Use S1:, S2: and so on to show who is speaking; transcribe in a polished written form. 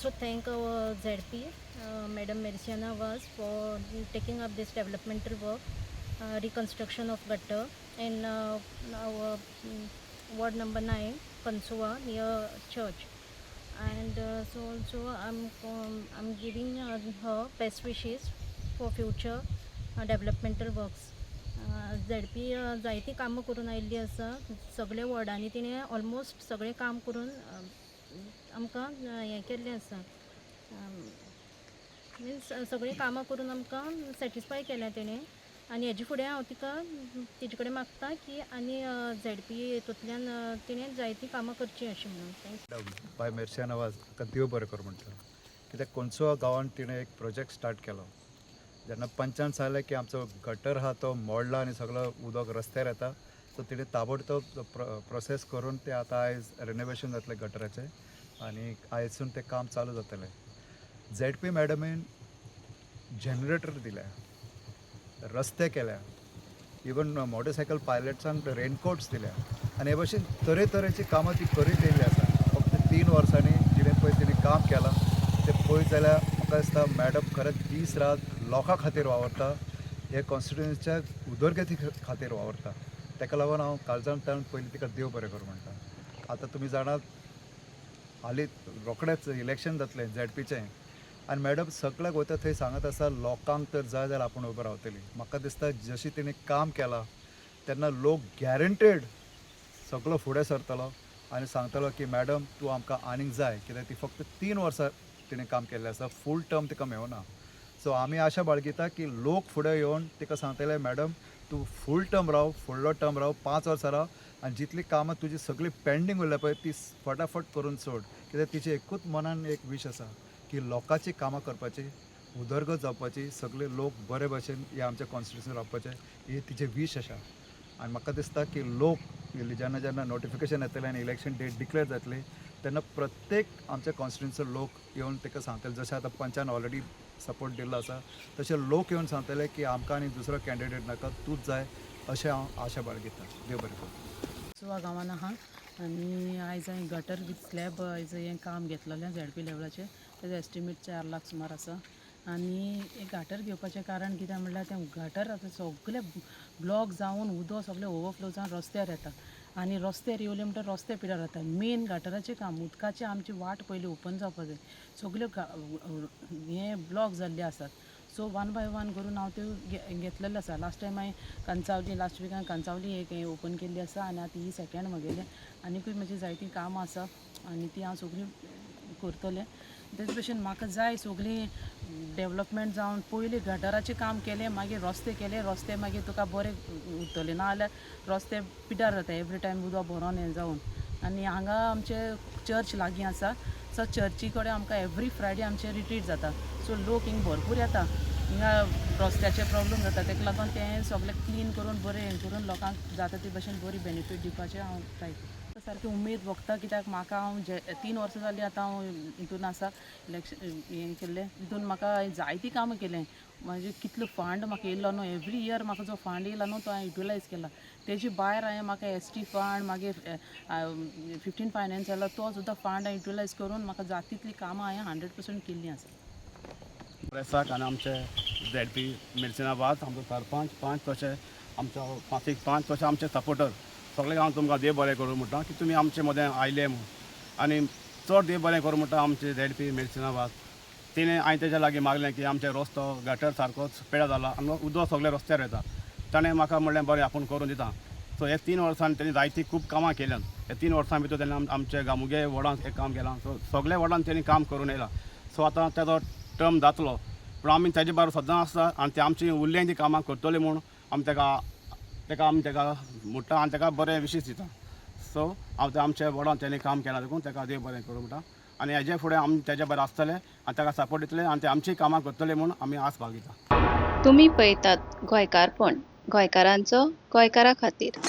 S1: also thank our ZP, Madam Merciana Vaz, for taking up this developmental work, reconstruction of gutter in our ward number 9, Kansua, near church. And so also I'm giving her best wishes for future developmental works. ZP जायती कामां करून आयिल्ली आसा. सगळे वॉर्डांनी तिणें almost सगळें काम करून आमकां हें केल्लें आसा. मिन्स सगळीं कामां करून आमकां सॅटिस्फाय केल्या तेणें. आनी हेजे फुडें हांव तिका तिजे कडेन मागतां की आनी ZP हेतूंतल्यान तिणें जायतीं कामां करचीं अशें म्हणून. थँक्यू.
S2: बाय मेर्सियाना वाज ताका देव बरें कर म्हणटा. कित्याक कोणसुआ गांवांत तिणें एक प्रोजेक्ट स्टार्ट केलो. जेन्ना पंचान सांगलें की आमचो गटर आहा तो मोडला आनी सगळो उदक रस्त्यार येता, सो तिणें ताबडतोब प्रोसेस करून ते आतां आयज रेनोवेशन जातलें गटराचें आनी आयजसून तें काम चालू जातलें. ZP मॅडमीन जनरेटर दिल्या, रस्ते केल्या, इवन मोटरसायकल पायलट्सांक रेनकोट्स दिल्या आनी हे भशेन तरेतरेची कामां ती करीत येयल्ली आसा. फक्त 3 वर्सांनी जिणें पळय तिणें काम केलां तें पळयत जाल्यार म्हाका दिसता मॅडम खरेंच दीस रात लोकां खातीर वावरता, हे कॉन्स्टिट्युएन्सीच्या उदरगती खातीर वावरता. ताका लागून हांव काळजांतल्यान पयलीं तिका देव बरें कर म्हणटा. आतां तुमी जाणात हालीं रोखडेंच इलेक्शन जातलें ZPचें आनी मॅडम सगळ्याक वयता थंय सांगत आसा लोकांक तर जाय जाल्यार आपूण उबें रावतली. म्हाका दिसता जशी तिणें काम केलां तेन्ना लोक गॅरंटेड सगळो फुडें सरतलो आनी सांगतलो की मॅडम तूं आमकां आनीक जाय, कित्याक ती फक्त 3 वर्सां तिणें काम केल्लें आसा, फूल टर्म तिका मेळना. सो आमी आशा बाळगिता की लोक फुडें येवन तिका सांगतले मॅडम तूं फूल टर्म राव, फुडलो टर्म राव, 5 वर्सां राव आनी जितलीं कामां तुजी सगळीं पेंडींग उरल्या पळय ती फटाफट करून सोड. कित्याक तिचे एकूच मनान एक वीश आसा की लोकांची कामां करपाची, उदरगत जावपाची, सगळे लोक बरे भशेन ह्या आमच्या कॉन्स्टिट्युएन्सीन रावपाचे ही तिचे वीश आसा. आनी म्हाका दिसता की लोक जेन्ना जेन्ना नोटिफिकेशन येतलें आनी इलेक्शन डेट डिक्लेअर जातली तेन्ना प्रत्येक आमच्या कॉन्स्टिट्युएन्सीचो लोक येवन ताका सांगतले, जशें आतां पंचान ऑलरेडी सपोर्ट दिल्लो आसा तशें लोक येवन सांगतले की आमकां आनी दुसरो कॅन्डिडेट नाका, तूंच जाय अशें हांव आशा बाळगितां. देव बरें करूं.
S3: सुवा गांवान आहा आनी आयज हांवें गटर विथ स्लॅब आयज हें काम घेतलेलें ZP लेवलाचें. तेजो एस्टिमेट 4 लाख सुमार आसा. आनी एक गटर घेवपाचें कारण कितें म्हणल्यार तें गटर आतां सगळे ब्लॉक जावन उदक सगळें ओवरफ्लो जावन रस्त्यार येता आनी रस्त्यार येवले म्हणटा रस्ते पिड्यार जाता. मेन गटराचें काम उदकाची आमची वाट पयली ओपन जावपाक जाय. सगल्यो हें ब्लॉक जाल्ले आसात. सो 1 बाय 1 करून हांव त्यो घेतलेले आसा. लास्ट टायम हांवें कांचावली लास्ट विकान कांचावली एक हें ओपन केल्ली आसा आनी आतां ही सेकेंड म्हगेलें. आनीकूय म्हजी जायतीं कामां आसा आनी ती हांव सगळीं करतलें. तेच भशेन म्हाका जाय सगळीं डेवलपमेंट जावन पयलीं गटराचें काम केलें, मागीर रस्ते केले, रस्ते मागीर तुका बरें उरतले, ना जाल्यार रस्ते पिड्यार जाता एवरी टायम उदक भरोन हें जावन. आनी हांगा आमचे चर्च लागीं आसा, सो चर्ची कडेन आमकां एवरी फ्रायडे आमचें रिट्रीट जाता. सो लोक हिंग भरपूर येता. हिंगा रस्त्याचे प्रॉब्लम जाता, ताका लागून तें सगळें क्लीन करून बरें हें करून लोकांक जाता ते भशेन बरी बेनिफीट दिवपाचें हांव ट्राय करतां. सारकी उमेद भोगता, कित्याक म्हाका हांव 3 वर्सां जालीं आतां हांव हितून आसा इलेक्शन हें केल्लें. तितून म्हाका जायतीं कामां केलें. म्हाजे कितलो फंड म्हाका येयल्लो न्हू, एवरी इयर म्हाका जो फंड येयला न्हू तो हांवें युटिलायज केला. तेजे भायर हांवें म्हाका ST फंड मागीर 15 फायनान्स जालो तो सुद्दां फंड हांवें युटिलायज करून म्हाका जाता तितलीं कामां हांवें 100% केल्लीं आसा.
S4: प्रेसाक आनी आमचे ZP मेर्सियाना वाज आमचो सरपंच 5 तशें आमचो 5 तशें आमचे सपोर्टर सगळे हांव तुमकां देव बरें करूं म्हणटा की तुमी आमचे मदें आयले म्हूण. आनी चड देव बरें करूं म्हणटा आमचे ZP मेर्सियाना वाज. तिणें हांवें तेच्या लागीं मागलें की आमचे रस्तो गटर सारकोच पेड्यार जाला आनी उदक सगळें रस्त्यार येता. ताणें म्हाका म्हणलें बरें आपूण करून दिता. सो हे 3 वर्सांनी तेणी जायतीं खूब कामां केल्यात. हे 3 वर्सां भितर तेणें आमच्या गांवगे वॉर्डांत एक काम केलां. सो सगळे वॉर्डांत तेणी काम करून येयलां. सो आतां तेजो टर्म जातलो, पूण आमी तेजे बरोबर सदां आसता आनी ते आमची उरलें ती कामां करतली म्हूण आमी आमी तेका म्हणटा आनी तेका बरें विशीस दिता. सो हांव ते आमच्या वॉर्डांत तेणी काम केलां देखून तेका देव बरें करूं म्हणटा. आनी हेजे फुडें आमी तेजे बरें आसतले आनी तेका सपोर्ट दितले आनी ते आमची कामां करतले म्हूण आमी आस बाळगिता.
S5: तुम्ही पळयतात गोंयकारपण, गोंयकारांचो गोंयकारा खातीर.